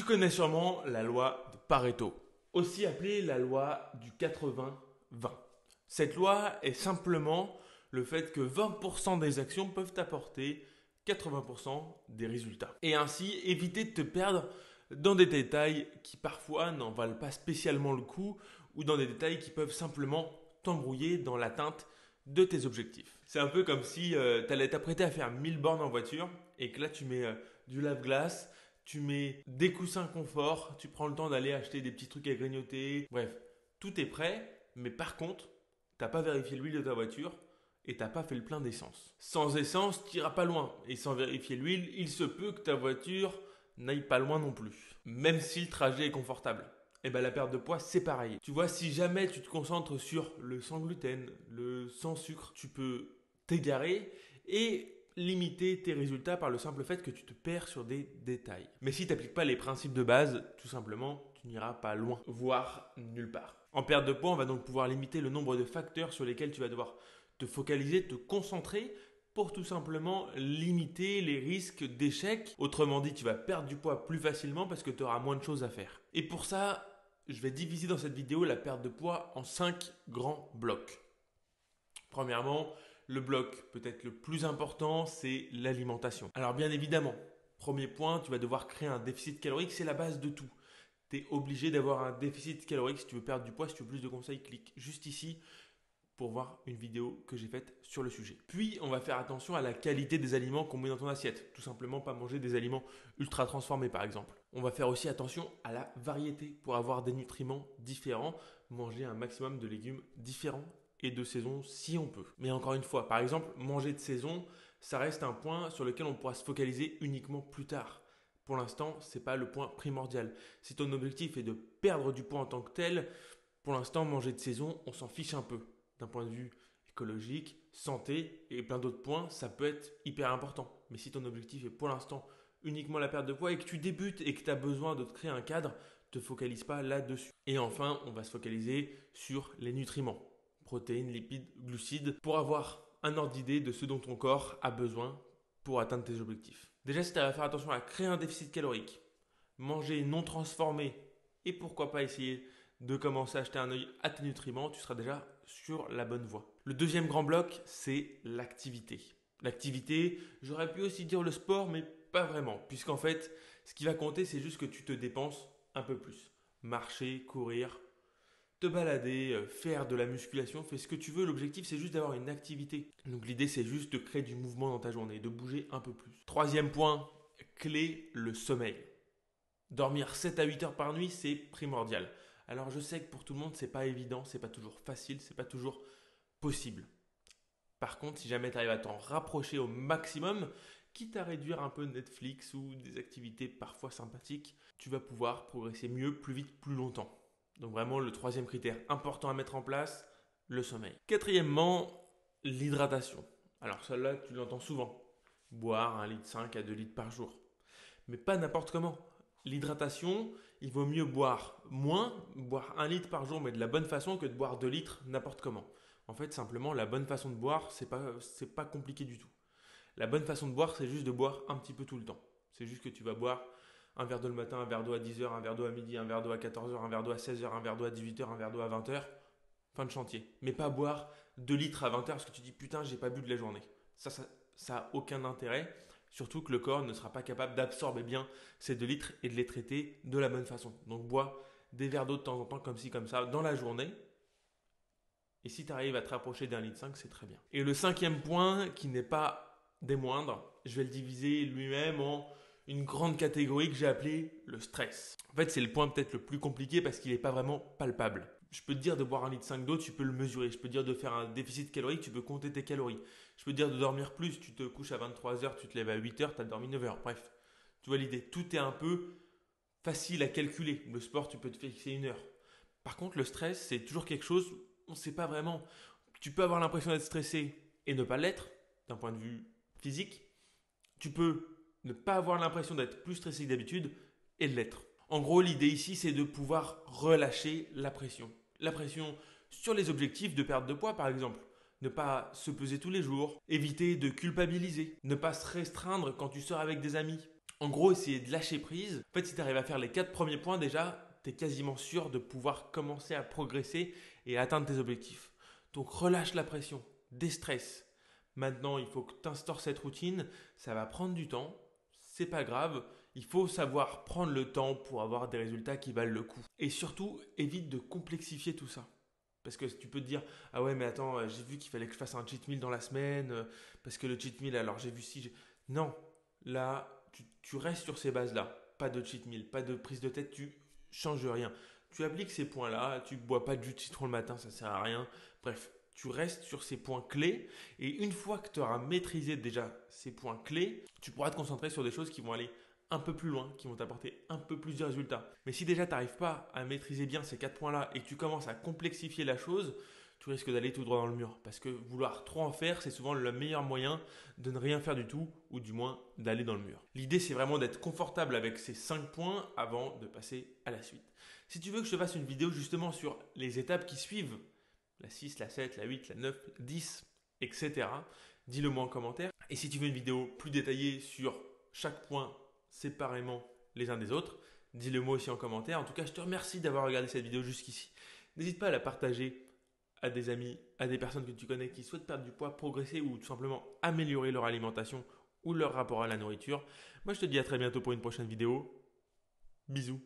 Tu connais sûrement la loi de Pareto, aussi appelée la loi du 80-20. Cette loi est simplement le fait que 20% des actions peuvent apporter 80% des résultats. Et ainsi éviter de te perdre dans des détails qui parfois n'en valent pas spécialement le coup ou dans des détails qui peuvent simplement t'embrouiller dans l'atteinte de tes objectifs. C'est un peu comme si tu allais t'apprêter à faire 1000 bornes en voiture et que là tu mets du lave-glace, tu mets des coussins confort, tu prends le temps d'aller acheter des petits trucs à grignoter. Bref, tout est prêt, mais par contre, tu n'as pas vérifié l'huile de ta voiture et tu n'as pas fait le plein d'essence. Sans essence, tu n'iras pas loin. Et sans vérifier l'huile, il se peut que ta voiture n'aille pas loin non plus. Même si le trajet est confortable. Et bien la perte de poids, c'est pareil. Tu vois, si jamais tu te concentres sur le sans gluten, le sans sucre, tu peux t'égarer et limiter tes résultats par le simple fait que tu te perds sur des détails. Mais si tu n'appliques pas les principes de base, tout simplement, tu n'iras pas loin, voire nulle part. En perte de poids, on va donc pouvoir limiter le nombre de facteurs sur lesquels tu vas devoir te focaliser, te concentrer pour tout simplement limiter les risques d'échec. Autrement dit, tu vas perdre du poids plus facilement parce que tu auras moins de choses à faire. Et pour ça, je vais diviser dans cette vidéo la perte de poids en 5 grands blocs. Premièrement, le bloc peut-être le plus important, c'est l'alimentation. Alors bien évidemment, premier point, tu vas devoir créer un déficit calorique, c'est la base de tout. Tu es obligé d'avoir un déficit calorique si tu veux perdre du poids. Si tu veux plus de conseils, clique juste ici pour voir une vidéo que j'ai faite sur le sujet. Puis, on va faire attention à la qualité des aliments qu'on met dans ton assiette. Tout simplement, pas manger des aliments ultra transformés, par exemple. On va faire aussi attention à la variété pour avoir des nutriments différents. Manger un maximum de légumes différents et de saison si on peut. Mais encore une fois, par exemple, manger de saison, ça reste un point sur lequel on pourra se focaliser uniquement plus tard. Pour l'instant, ce n'est pas le point primordial. Si ton objectif est de perdre du poids en tant que tel, pour l'instant, manger de saison, on s'en fiche un peu. D'un point de vue écologique, santé et plein d'autres points, ça peut être hyper important. Mais si ton objectif est pour l'instant uniquement la perte de poids et que tu débutes et que tu as besoin de te créer un cadre, ne te focalise pas là-dessus. Et enfin, on va se focaliser sur les nutriments. Protéines, lipides, glucides, pour avoir un ordre d'idée de ce dont ton corps a besoin pour atteindre tes objectifs. Déjà, si tu vas faire attention à créer un déficit calorique, manger non transformé et pourquoi pas essayer de commencer à jeter un œil à tes nutriments, tu seras déjà sur la bonne voie. Le deuxième grand bloc, c'est l'activité. L'activité, j'aurais pu aussi dire le sport, mais pas vraiment, puisqu'en fait, ce qui va compter, c'est juste que tu te dépenses un peu plus. Marcher, courir, te balader, faire de la musculation, fais ce que tu veux. L'objectif, c'est juste d'avoir une activité. Donc l'idée, c'est juste de créer du mouvement dans ta journée, de bouger un peu plus. Troisième point, clé, le sommeil. Dormir 7 à 8 heures par nuit, c'est primordial. Alors je sais que pour tout le monde, c'est pas évident, c'est pas toujours facile, c'est pas toujours possible. Par contre, si jamais tu arrives à t'en rapprocher au maximum, quitte à réduire un peu Netflix ou des activités parfois sympathiques, tu vas pouvoir progresser mieux, plus vite, plus longtemps. Donc vraiment le troisième critère important à mettre en place, le sommeil. Quatrièmement, l'hydratation. Alors celle-là, tu l'entends souvent. Boire 1,5 litre à 2 litres par jour. Mais pas n'importe comment. L'hydratation, il vaut mieux boire moins, boire 1 litre par jour, mais de la bonne façon que de boire 2 litres n'importe comment. En fait, simplement, la bonne façon de boire, c'est pas compliqué du tout. La bonne façon de boire, c'est juste de boire un petit peu tout le temps. C'est juste que tu vas boire un verre d'eau le matin, un verre d'eau à 10h, un verre d'eau à midi, un verre d'eau à 14h, un verre d'eau à 16h, un verre d'eau à 18h, un verre d'eau à 20h. Fin de chantier. Mais pas boire 2 litres à 20h parce que tu dis putain, j'ai pas bu de la journée. Ça a aucun intérêt. Surtout que le corps ne sera pas capable d'absorber bien ces 2 litres et de les traiter de la bonne façon. Donc bois des verres d'eau de temps en temps comme ci comme ça dans la journée. Et si tu arrives à te rapprocher d'1,5 litre, c'est très bien. Et le cinquième point, qui n'est pas des moindres, je vais le diviser lui-même en une grande catégorie que j'ai appelée le stress. En fait, c'est le point peut-être le plus compliqué parce qu'il n'est pas vraiment palpable. Je peux te dire de boire 1,5 litre d'eau, tu peux le mesurer. Je peux te dire de faire un déficit calorique, tu peux compter tes calories. Je peux te dire de dormir plus, tu te couches à 23h, tu te lèves à 8h, tu as dormi 9h. Bref, tu vois l'idée. Tout est un peu facile à calculer. Le sport, tu peux te fixer 1 heure. Par contre, le stress, c'est toujours quelque chose, on ne sait pas vraiment. Tu peux avoir l'impression d'être stressé et ne pas l'être, d'un point de vue physique. Tu peux ne pas avoir l'impression d'être plus stressé que d'habitude et l'être. En gros, l'idée ici, c'est de pouvoir relâcher la pression. La pression sur les objectifs de perte de poids, par exemple. Ne pas se peser tous les jours, éviter de culpabiliser, ne pas se restreindre quand tu sors avec des amis En gros, essayer de lâcher prise. En fait, si tu arrives à faire les 4 premiers points déjà, tu es quasiment sûr de pouvoir commencer à progresser et à atteindre tes objectifs. Donc relâche la pression, déstresse. Maintenant, il faut que tu instaures cette routine. Ça va prendre du temps, c'est pas grave. Il faut savoir prendre le temps pour avoir des résultats qui valent le coup. Et surtout, évite de complexifier tout ça. Parce que tu peux te dire, ah ouais, mais attends, j'ai vu qu'il fallait que je fasse un cheat meal dans la semaine, parce que le cheat meal, alors j'ai vu si. Non, là, tu restes sur ces bases-là. Pas de cheat meal, pas de prise de tête, tu changes rien. Tu appliques ces points-là, tu ne bois pas de jus de citron le matin, ça ne sert à rien. Bref, tu restes sur ces points clés. Et une fois que tu auras maîtrisé déjà ces points clés, tu pourras te concentrer sur des choses qui vont aller un peu plus loin, qui vont t'apporter un peu plus de résultats. Mais si déjà tu n'arrives pas à maîtriser bien ces 4 points-là et que tu commences à complexifier la chose, tu risques d'aller tout droit dans le mur. Parce que vouloir trop en faire, c'est souvent le meilleur moyen de ne rien faire du tout, ou du moins d'aller dans le mur. L'idée, c'est vraiment d'être confortable avec ces 5 points avant de passer à la suite. Si tu veux que je te fasse une vidéo justement sur les étapes qui suivent, la 6, la 7, la 8, la 9, la 10, etc., dis-le moi en commentaire. Et si tu veux une vidéo plus détaillée sur chaque point séparément les uns des autres, dis-le moi aussi en commentaire. En tout cas, je te remercie d'avoir regardé cette vidéo jusqu'ici. N'hésite pas à la partager à des amis, à des personnes que tu connais qui souhaitent perdre du poids, progresser ou tout simplement améliorer leur alimentation ou leur rapport à la nourriture. Moi, je te dis à très bientôt pour une prochaine vidéo. Bisous.